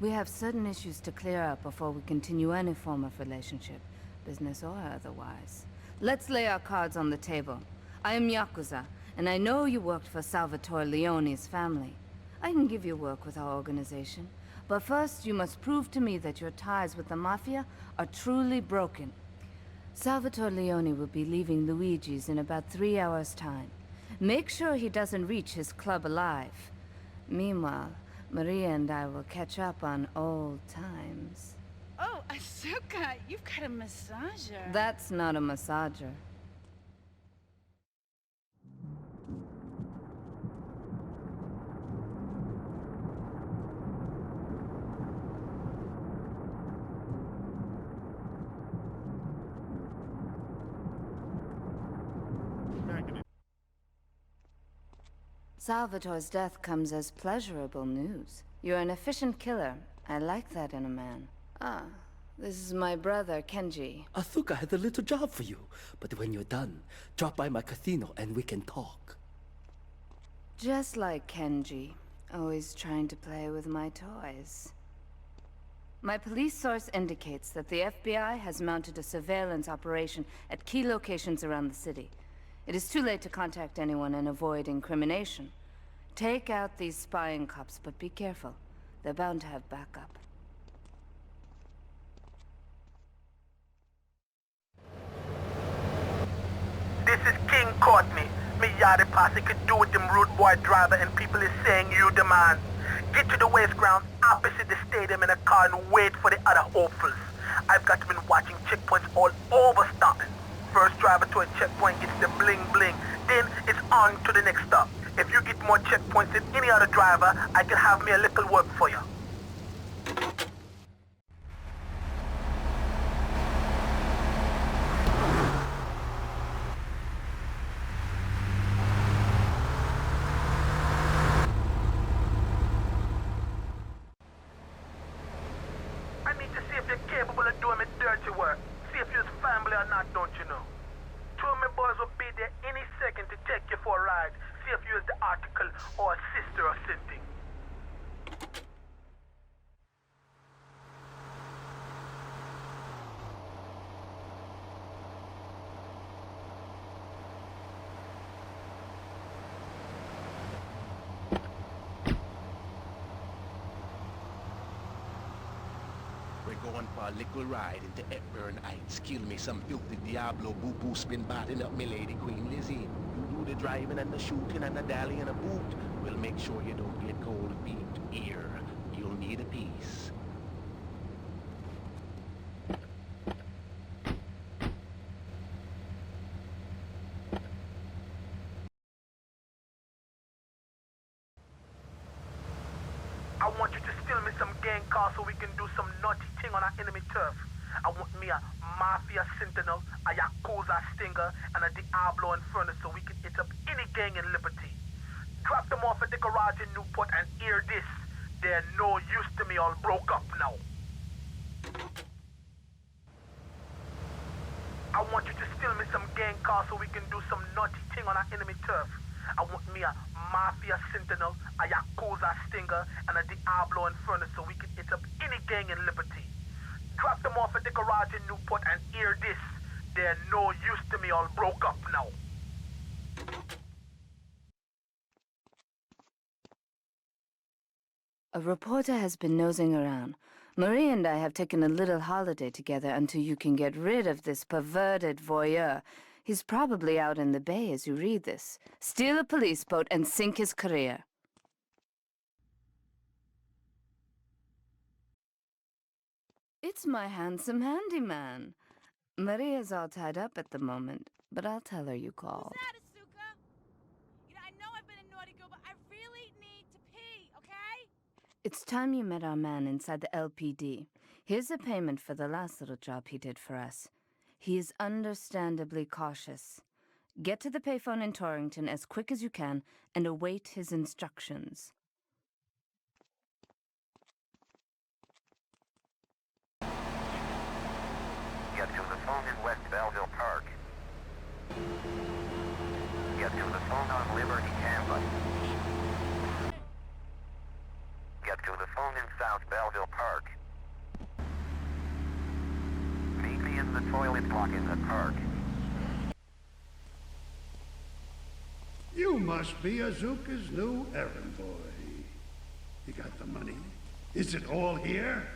We have certain issues to clear up before we continue any form of relationship, business or otherwise. Let's lay our cards on the table. I am Yakuza, and I know you worked for Salvatore Leone's family. I can give you work with our organization, but first you must prove to me that your ties with the Mafia are truly broken. Salvatore Leone will be leaving Luigi's in about 3 hours' time. Make sure he doesn't reach his club alive. Meanwhile, Maria and I will catch up on old times. Oh, Asuka, you've got a massager. That's not a massager. Salvatore's death comes as pleasurable news. You're an efficient killer. I like that in a man. Ah, this is my brother, Kenji. Asuka has a little job for you, but when you're done, drop by my casino and we can talk. Just like Kenji, always trying to play with my toys. My police source indicates that the FBI has mounted a surveillance operation at key locations around the city. It is too late to contact anyone and avoid incrimination. Take out these spying cops, but be careful. They're bound to have backup. This is King Courtney. Me yardie posse could do with them rude boy driver and people is saying you the man. Get to the waste ground opposite the stadium in a car and wait for the other hopefuls. I've got been watching checkpoints all over stopping. First driver to a checkpoint gets the bling bling, then it's on to the next stop. If you get more checkpoints than any other driver, I can have me a little work for you. I need to see if you're capable of doing me dirty work. See if you're family or not, don't you know? Two of my boys will be there any second to take you for a ride. See if you're the article or a sister or something. We're going for a little ride into Hepburn Heights. Kill me some filthy Diablo boo-boo spin batting up me lady Queen Lizzie. You do the driving and the shooting and the dally and a boot. We'll make sure you don't get cold feet. Here, you'll need a piece. I want you to steal me some gang cars so we can do some naughty thing on our enemy turf. I want me a Mafia Sentinel, a Yakuza Stinger, and a Diablo Inferno so we can hit up any gang in Liberty. Drop them off at the garage in Newport and hear this. They're no use to me, all broke up now. I want you to steal me some gang cars so we can do some naughty thing on our enemy turf. I want me a Mafia Sentinel, a Yakuza Stinger, and a Diablo Inferno so we can hit up any gang in Liberty. Drop them off at the garage in Newport and hear this. They're no use to me, all broke up now. A reporter has been nosing around. Marie and I have taken a little holiday together until you can get rid of this perverted voyeur. He's probably out in the bay as you read this. Steal a police boat and sink his career. It's my handsome handyman. Maria's all tied up at the moment, but I'll tell her you called. What's that, Asuka? You know, I know I've been a naughty girl, but I really need to pee, okay? It's time you met our man inside the LPD. Here's a payment for the last little job he did for us. He is understandably cautious. Get to the payphone in Torrington as quick as you can and await his instructions. Get to the phone in West Belleville Park. Get to the phone on Liberty campus. Get to the phone in South Belleville Park. toilet block in the park. You must be Azuka's new errand boy. You got the money? Is it all here?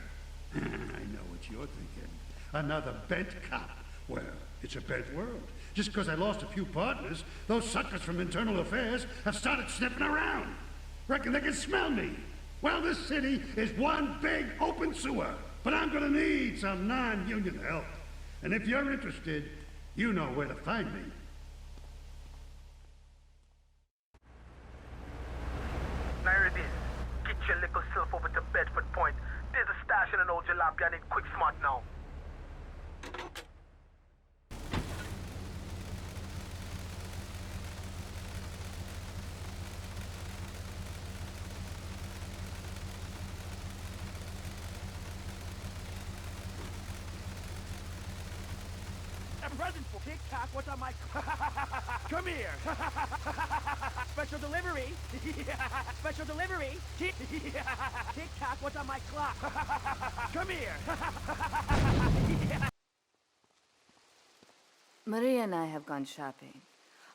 I know what you're thinking. Another bent cop. Well, it's a bent world. Just because I lost a few partners, those suckers from Internal Affairs have started sniffing around. Reckon they can smell me. Well, this city is one big open sewer. But I'm gonna need some non-union help. And if you're interested, you know where to find me. Now here it is. Get your little self over to Bedford Point. There's a stash in an old jalopy. I need quick smart now. A present for TikTok, what's on my... Come here! Special delivery! Special delivery! TikTok, what's on my clock? Come here! Maria and I have gone shopping.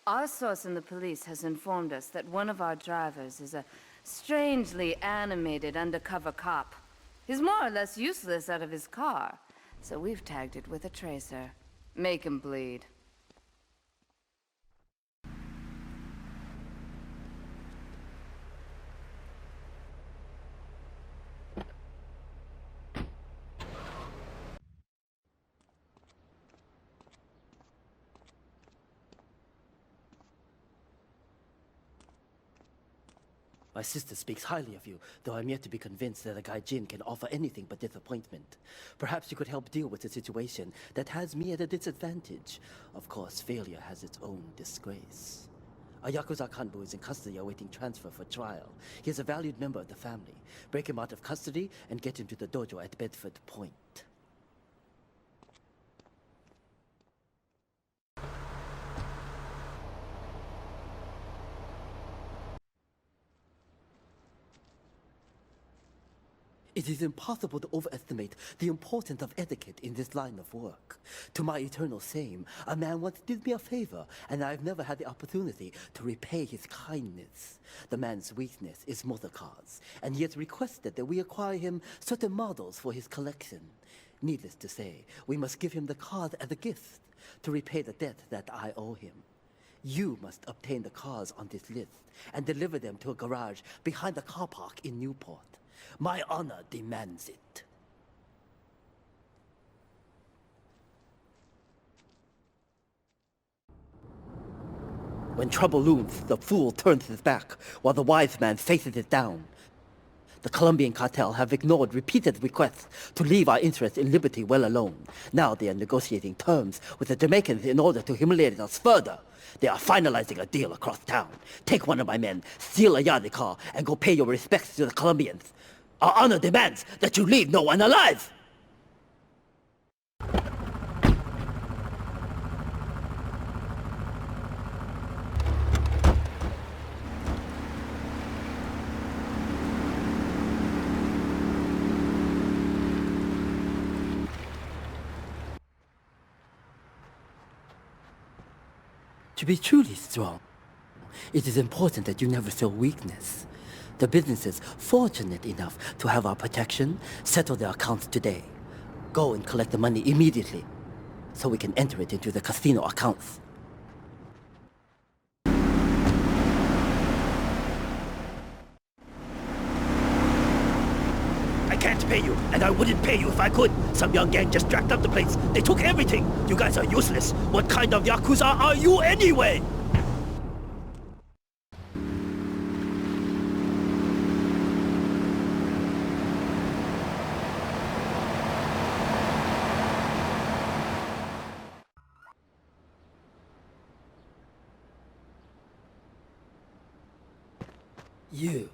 Our source in the police has informed us that one of our drivers is a strangely animated undercover cop. He's more or less useless out of his car, so we've tagged it with a tracer. Make him bleed. My sister speaks highly of you, though I'm yet to be convinced that a guy Jin can offer anything but disappointment. Perhaps you could help deal with a situation that has me at a disadvantage. Of course, failure has its own disgrace. A Yakuza Kanbu is in custody awaiting transfer for trial. He is a valued member of the family. Break him out of custody and get him to the dojo at Bedford Point. It is impossible to overestimate the importance of etiquette in this line of work. To my eternal shame, a man once did me a favor, and I've never had the opportunity to repay his kindness. The man's weakness is motor cars, and he has requested that we acquire him certain models for his collection. Needless to say, we must give him the cars as a gift to repay the debt that I owe him. You must obtain the cars on this list and deliver them to a garage behind the car park in Newport. My honor demands it. When trouble looms, the fool turns his back, while the wise man faces it down. The Colombian cartel have ignored repeated requests to leave our interests in liberty well alone. Now they are negotiating terms with the Jamaicans in order to humiliate us further. They are finalizing a deal across town. Take one of my men, steal a Yardie car, and go pay your respects to the Colombians. Our honor demands that you leave no one alive! To be truly strong, it is important that you never show weakness. The businesses fortunate enough to have our protection settle their accounts today. Go and collect the money immediately, so we can enter it into the casino accounts. I can't pay you, and I wouldn't pay you if I could. Some young gang just jacked up the place. They took everything. You guys are useless. What kind of Yakuza are you anyway? You.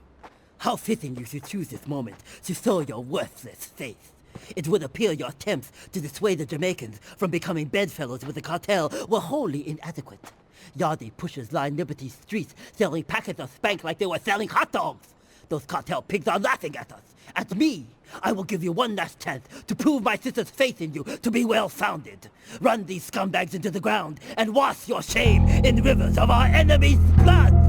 How fitting you should choose this moment to show your worthless faith. It would appear your attempts to dissuade the Jamaicans from becoming bedfellows with the cartel were wholly inadequate. Yardie pushers line Liberty streets selling packets of spank like they were selling hot dogs. Those cartel pigs are laughing at us, At me, I will give you one last chance to prove my sister's faith in you to be well-founded. Run these scumbags into the ground and wash your shame in rivers of our enemy's blood!